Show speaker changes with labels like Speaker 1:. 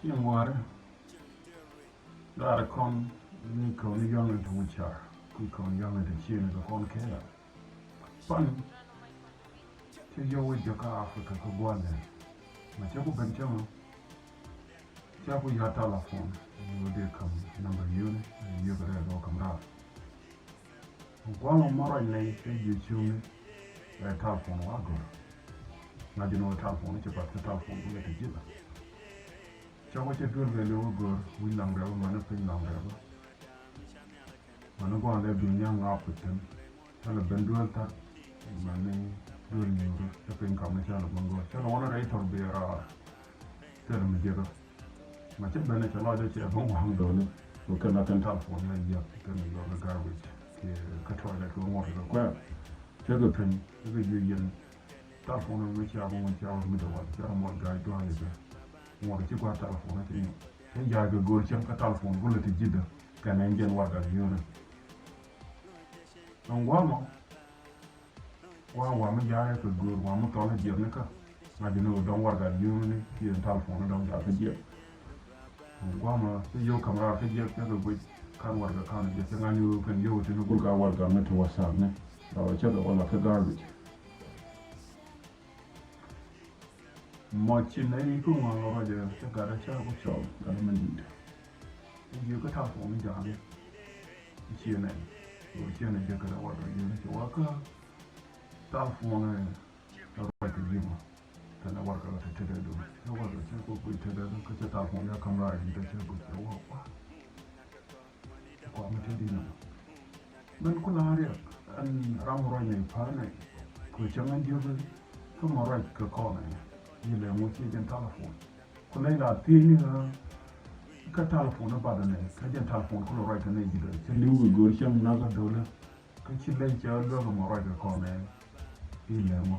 Speaker 1: Yang ware da kon ni ko ni yang to wichar ku ko yang de chin ko kon ke pan che yo wi ka Africa ko gwale ma che ku ben chamo cha ku ya telephone you de kam number you you ga do kam ra gwalo mara nei che YouTube telephone wa go na di no telephone che pa telephone ku te jila cho che dur ve lo go wi lang ra ma na pin lang ra ma no go le bi nyang a putin ala ben dual ta ma ne dul ni ro che pin kam ne cha lo go cha lo na rai tor be ra ter me je ma che ben che lo de che bon hang do ne ko kana kan telephone na ya kan yo na garbage ke ka toilet ko mo ro ko che go pin ke ju yin telephone me cha bon cha mi do wa cha mo ga do ha ne mo ci kwa telephone ti ni ya ga gor ci ka telephone bu la ti jidda ka na ngeen warga yona non wa ma ya ka gor wa ma to la jir ne ka ma di no don warga yona ni ci telephone don ja ka jir ma ci yo kamera ka jir ka go kan warga kan je ta ngani kan yo ti no ga warga na to whatsapp ne da ce da wala ka garbage mọi này cũng mà bây giờ tất cả đã chơi có chỗ đó là mình như cái thao phổ mình chọn đi chuyện này rồi chuyện này chơi cái đó rồi như nó chỗ cái thao phổ này nó phải cái gì mà thế là vào cái là thế đấy đúng nó vào cái chơi có quỷ thế đấy cái chơi thao phổ nó không ra gì đấy chơi có chỗ quá quá mình chơi đi nữa mình cũng là đấy anh ram rồi này phá này cứ chẳng anh yêu với không mà rồi cái con này như là một chiếc telephone, còn đây là tiền cái telephone nó bắt này, cái telephone có loại cái này gì đấy, cái lưu gửi sang nó cái đó là cái chiếc này chơi đó là một loại cái con này, đi làm mà